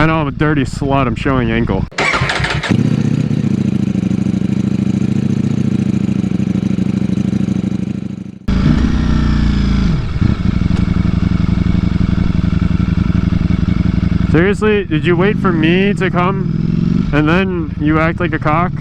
I know I'm a dirty slut, I'm showing ankle. Seriously, did you wait for me to come and then you act like a cock?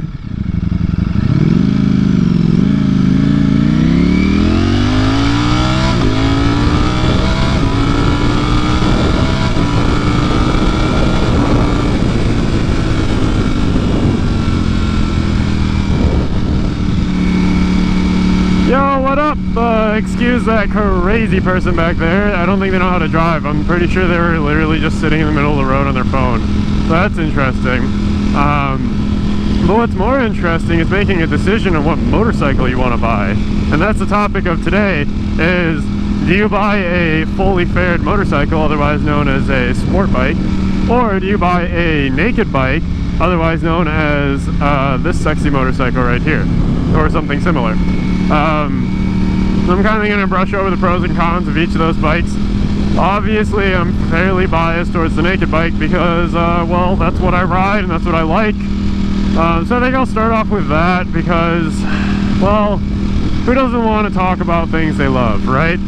Yo, what up? Excuse that crazy person back there. I don't think they know how to drive. I'm pretty sure they were literally just sitting in the middle of the road on their phone. So that's interesting. But what's more interesting is making a decision on what motorcycle you want to buy. And that's the topic of today, is do you buy a fully fared motorcycle, otherwise known as a sport bike, or do you buy a naked bike, otherwise known as this sexy motorcycle right here, or something similar. I'm kind of going to brush over the pros and cons of each of those bikes. Obviously, I'm fairly biased towards the naked bike because, well, that's what I ride and that's what I like. So I think I'll start off with that because, well, who doesn't want to talk about things they love, right?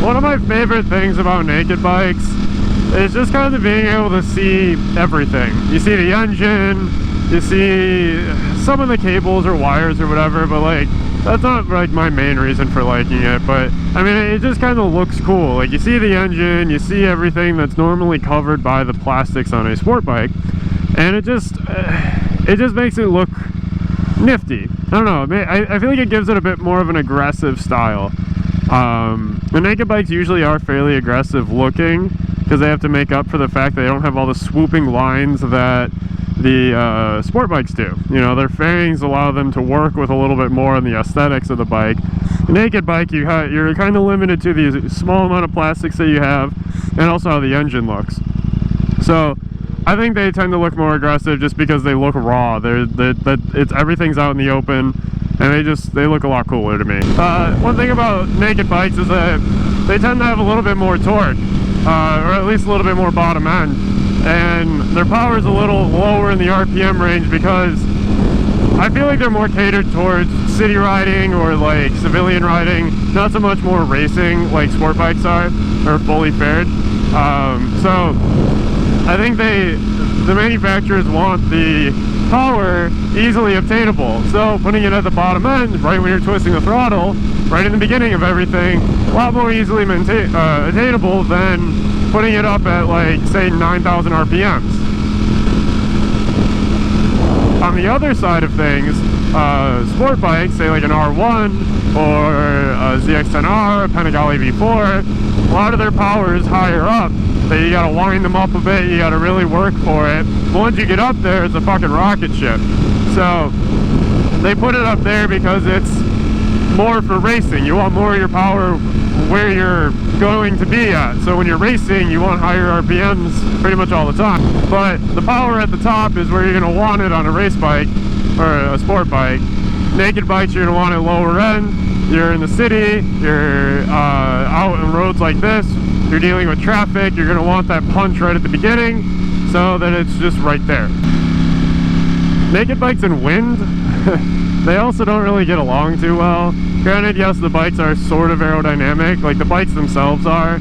One of my favorite things about naked bikes is just kind of being able to see everything. You see the engine, you see some of the cables or wires or whatever, but like that's not like my main reason for liking it. But I mean, it just kind of looks cool. Like you see the engine, you see everything that's normally covered by the plastics on a sport bike, and it just makes it look nifty. I don't know, I feel like it gives it a bit more of an aggressive style. The naked bikes usually are fairly aggressive looking because they have to make up for the fact that they don't have all the swooping lines that the sport bikes do. You know, their fairings allow them to work with a little bit more on the aesthetics of the bike. The naked bike, you're kind of limited to the small amount of plastics that you have, and also how the engine looks. So I think they tend to look more aggressive just because they look raw. Everything's out in the open, and they look a lot cooler to me. One thing about naked bikes is that they tend to have a little bit more torque, or at least a little bit more bottom end. And their power is a little lower in the RPM range because I feel like they're more catered towards city riding or like civilian riding, not so much more racing like sport bikes are, or fully fared. So I think the manufacturers want the power easily obtainable. So putting it at the bottom end, right when you're twisting the throttle, right in the beginning of everything, a lot more easily attainable than putting it up at like say 9,000 RPMs. On the other side of things, sport bikes, say like an R1 or a ZX-10R, a Panigale V4, a lot of their power is higher up. So you gotta wind them up a bit, you gotta really work for it. But once you get up there, it's a fucking rocket ship. So they put it up there because it's more for racing. You want more of your power where you're going to be at. So when you're racing, you want higher RPMs pretty much all the time. But the power at the top is where you're going to want it on a race bike or a sport bike. Naked bikes, you're going to want it lower end. You're in the city, you're out on roads like this, you're dealing with traffic, you're going to want that punch right at the beginning so that it's just right there. Naked bikes and wind, they also don't really get along too well. Granted, yes, the bikes are sort of aerodynamic, like the bikes themselves are,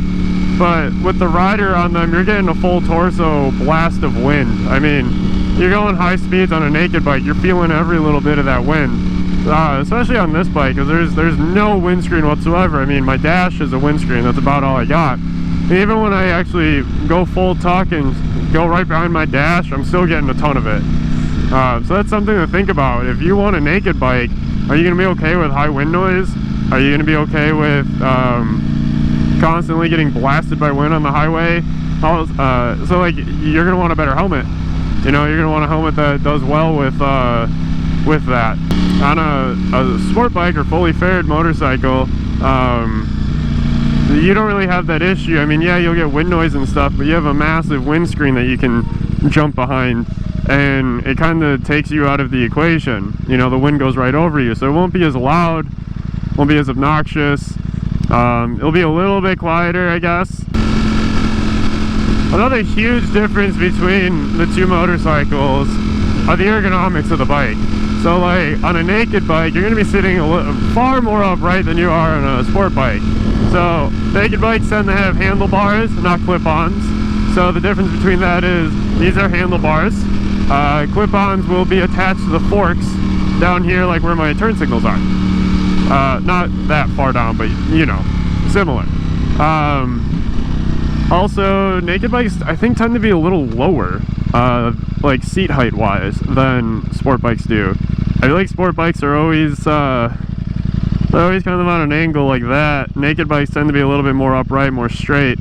but with the rider on them, you're getting a full torso blast of wind. I mean, you're going high speeds on a naked bike, you're feeling every little bit of that wind. Especially on this bike, because there's no windscreen whatsoever. I mean, my dash is a windscreen, that's about all I got. And even when I actually go full tuck and go right behind my dash, I'm still getting a ton of it. So that's something to think about. If you want a naked bike, are you going to be okay with high wind noise? Are you going to be okay with constantly getting blasted by wind on the highway? So like, you're going to want a better helmet. You know, you're going to want a helmet that does well with that. On a sport bike or fully fared motorcycle, you don't really have that issue. I mean, yeah, you'll get wind noise and stuff, but you have a massive windscreen that you can jump behind, and it kind of takes you out of the equation. You know, the wind goes right over you, so it won't be as loud, won't be as obnoxious. It'll be a little bit quieter, I guess. Another huge difference between the two motorcycles are the ergonomics of the bike. So like on a naked bike, you're going to be sitting far more upright than you are on a sport bike. So naked bikes tend to have handlebars, not clip-ons. So the difference between that is these are handlebars. Clip-ons will be attached to the forks down here, like where my turn signals are. Not that far down, but you know, similar. Also, naked bikes, I think, tend to be a little lower, like seat height wise, than sport bikes do. I feel like sport bikes are always, they're always kind of on an angle like that. Naked bikes tend to be a little bit more upright, more straight.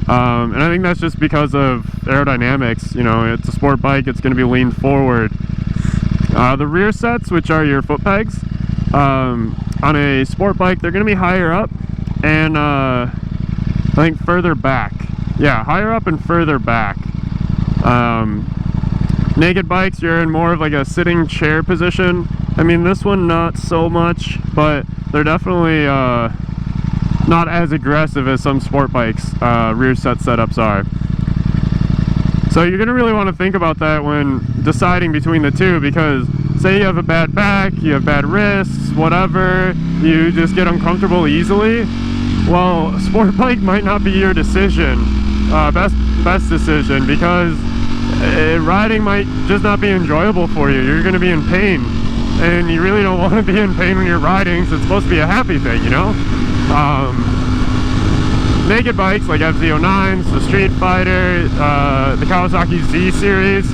And I think that's just because of aerodynamics. You know, it's a sport bike, it's going to be leaned forward. The rear sets, which are your foot pegs, on a sport bike, they're going to be higher up and I think further back. Yeah, higher up and further back. Naked bikes, you're in more of like a sitting chair position. I mean, this one not so much, but they're definitely not as aggressive as some sport bikes rear set setups are. So you're going to really want to think about that when deciding between the two, because say you have a bad back, you have bad wrists, whatever, you just get uncomfortable easily. Well, sport bike might not be your decision, best decision, because riding might just not be enjoyable for you. You're going to be in pain, and you really don't want to be in pain when you're riding, so it's supposed to be a happy thing, you know? Naked bikes like FZ09s, the Street Fighter, the Kawasaki Z series,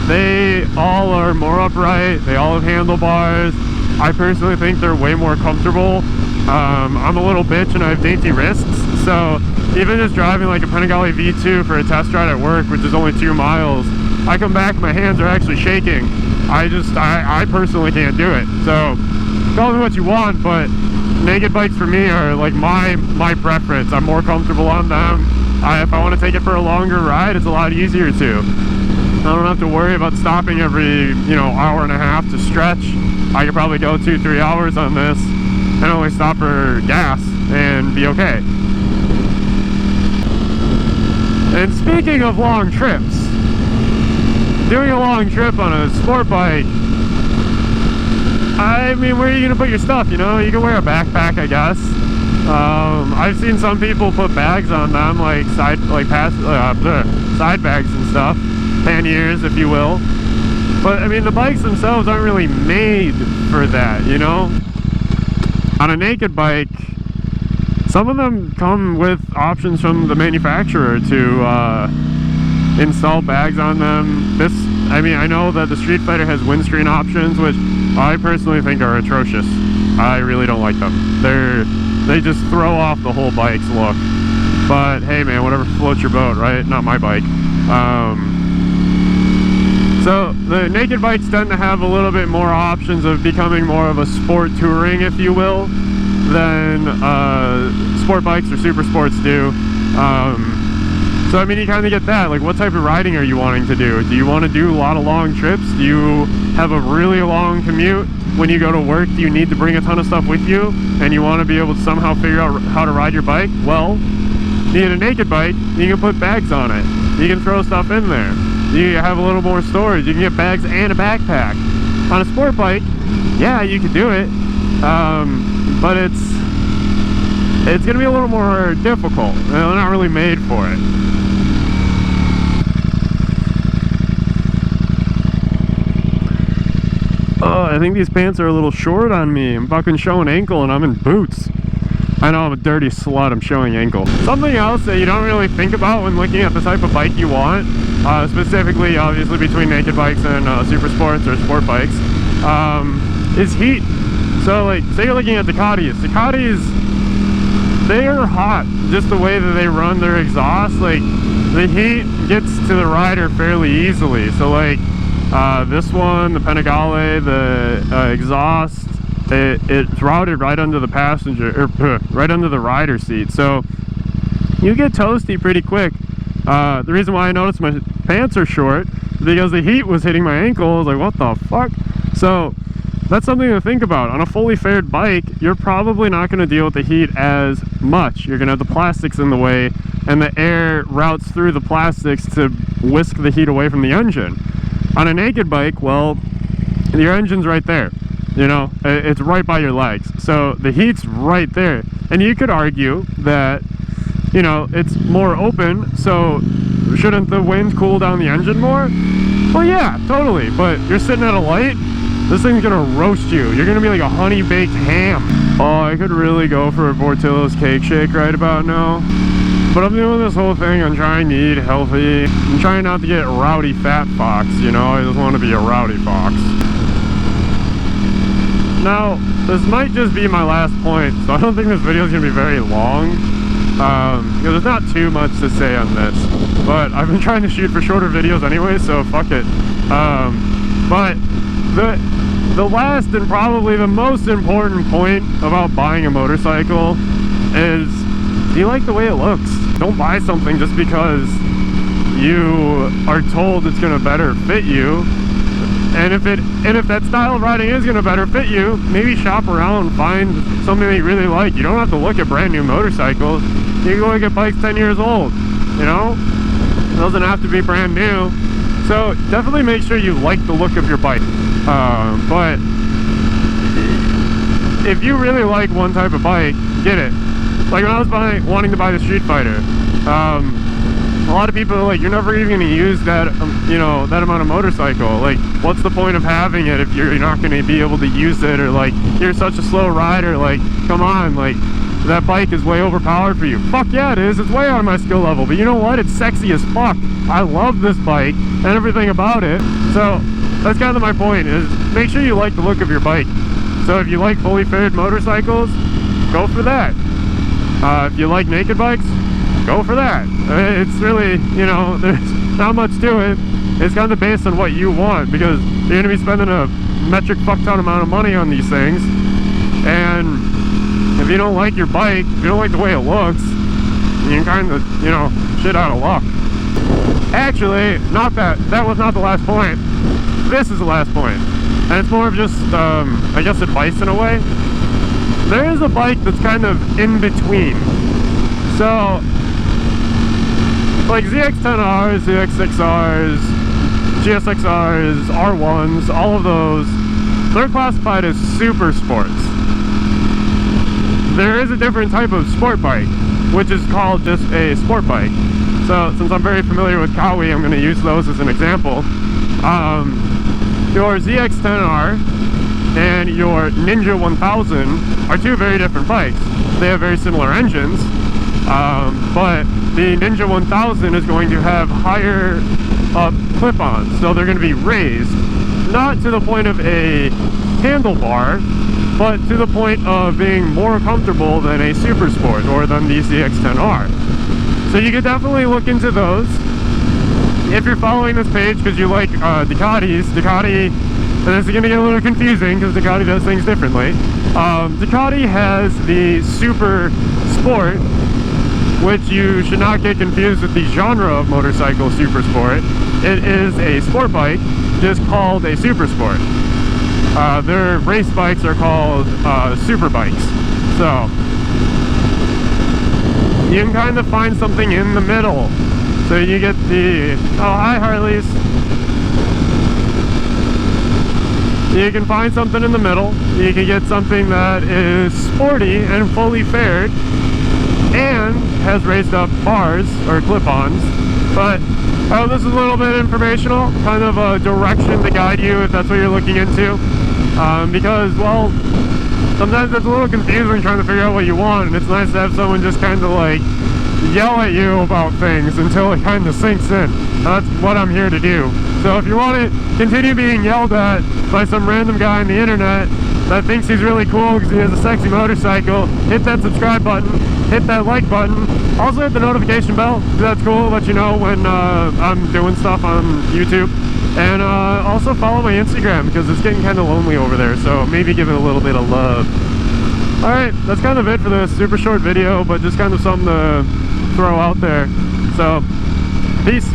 they all are more upright, they all have handlebars. I personally think they're way more comfortable. I'm a little bitch and I have dainty wrists, so even just driving like a Panigale V2 for a test ride at work, which is only 2 miles, I come back, my hands are actually shaking. I personally can't do it. So tell me what you want, but naked bikes for me are like my preference. I'm more comfortable on them. If I want to take it for a longer ride, it's a lot easier to. I don't have to worry about stopping every, you know, hour and a half to stretch. I could probably go 2-3 hours on this and only stop for gas and be okay. And speaking of long trips, doing a long trip on a sport bike, I mean, where are you going to put your stuff, you know? You can wear a backpack, I guess. I've seen some people put bags on them, like side bags and stuff, panniers, if you will. But, I mean, the bikes themselves aren't really made for that, you know? On a naked bike, some of them come with options from the manufacturer to install bags on them. I mean, I know that the Street Fighter has windscreen options, which I personally think are atrocious. I really don't like them. They just throw off the whole bike's look. But hey man, whatever floats your boat, right? Not my bike. So the naked bikes tend to have a little bit more options of becoming more of a sport touring, if you will, than sport bikes or super sports do. So I mean, you kind of get that, like what type of riding are you wanting to do? Do you want to do a lot of long trips? Do you have a really long commute? When you go to work, do you need to bring a ton of stuff with you? And you want to be able to somehow figure out how to ride your bike? Well, you need a naked bike, you can put bags on it. You can throw stuff in there. You have a little more storage. You can get bags and a backpack. On a sport bike, yeah, you could do it. But it's going to be a little more difficult. They're not really made for it. Oh, I think these pants are a little short on me. I'm fucking showing ankle and I'm in boots. I know I'm a dirty slut, I'm showing ankle. Something else that you don't really think about when looking at the type of bike you want, specifically obviously between naked bikes and super sports or sport bikes, is heat. So like, say you're looking at Ducatis, they are hot, just the way that they run their exhaust. Like, the heat gets to the rider fairly easily. So like, this one, the Panigale, the exhaust, it's routed right under the passenger, or right under the rider seat. So you get toasty pretty quick. The reason why I noticed my pants are short is because the heat was hitting my ankle. I was like, what the fuck? So that's something to think about. On a fully fared bike, you're probably not going to deal with the heat as much. You're going to have the plastics in the way and the air routes through the plastics to whisk the heat away from the engine. On a naked bike, well, your engine's right there, you know, it's right by your legs, so the heat's right there. And you could argue that, you know, it's more open, so shouldn't the wind cool down the engine more? Well, yeah, totally, but you're sitting at a light, this thing's gonna roast you. You're gonna be like a honey baked ham. Oh, I could really go for a Portillo's cake shake right about now, but I'm doing this whole thing on trying to eat healthy. I'm trying not to get rowdy fat fox, you know, I just want to be a rowdy fox. Now, this might just be my last point, so I don't think this video is going to be very long, because there's not too much to say on this, but I've been trying to shoot for shorter videos anyway, so fuck it. But the last and probably the most important point about buying a motorcycle is, do you like the way it looks? Don't buy something just because you are told it's going to better fit you. And if that style of riding is going to better fit you, maybe shop around, find something that you really like. You don't have to look at brand new motorcycles. You can go look at bikes 10 years old, you know? It doesn't have to be brand new. So definitely make sure you like the look of your bike. But if you really like one type of bike, get it. Like when I was wanting to buy the Street Fighter, a lot of people are like, you're never even going to use that, you know, that amount of motorcycle. Like, what's the point of having it if you're not going to be able to use it? Or like, you're such a slow rider, like, come on, like, that bike is way overpowered for you. Fuck yeah, it is. It's way on my skill level. But you know what? It's sexy as fuck. I love this bike and everything about it. So that's kind of my point, is make sure you like the look of your bike. So if you like fully fitted motorcycles, go for that. If you like naked bikes, go for that. It's really, you know, there's not much to it. It's kind of based on what you want, because you're going to be spending a metric fuck ton amount of money on these things. And if you don't like your bike, if you don't like the way it looks, you're kind of, you know, shit out of luck. Actually, not that. That was not the last point. This is the last point. And it's more of just, I guess, advice in a way. There is a bike that's kind of in between. So, like ZX10Rs, ZX6Rs, GSXRs, R1s, all of those, they're classified as super sports. There is a different type of sport bike, which is called just a sport bike. So, since I'm very familiar with Kawi, I'm going to use those as an example. Your ZX10R and your Ninja 1000 are two very different bikes. They have very similar engines, but the Ninja 1000 is going to have higher clip-ons, so they're going to be raised, not to the point of a handlebar, but to the point of being more comfortable than a Super Sport or than the ZX10R. So you could definitely look into those. If you're following this page because you like Ducatis, Ducati, and this is going to get a little confusing because Ducati does things differently. Ducati has the Super Sport, which you should not get confused with the genre of motorcycle Super Sport. It is a sport bike, just called a Super Sport. Their race bikes are called Super Bikes. So you can kind of find something in the middle. So you get the, oh hi Harleys. You can find something in the middle. You can get something that is sporty and fully fared and has raised up bars or clip-ons. But this is a little bit informational, kind of a direction to guide you if that's what you're looking into. Because, well, sometimes it's a little confusing trying to figure out what you want, and it's nice to have someone just kind of like yell at you about things until it kind of sinks in. That's what I'm here to do. So if you want to continue being yelled at by some random guy on the internet that thinks he's really cool because he has a sexy motorcycle, hit that subscribe button, hit that like button, also hit the notification bell, because that's cool, let you know when I'm doing stuff on YouTube. And also follow my Instagram, because it's getting kind of lonely over there, so maybe give it a little bit of love. Alright, that's kind of it for this super short video, but just kind of something to throw out there. So, peace.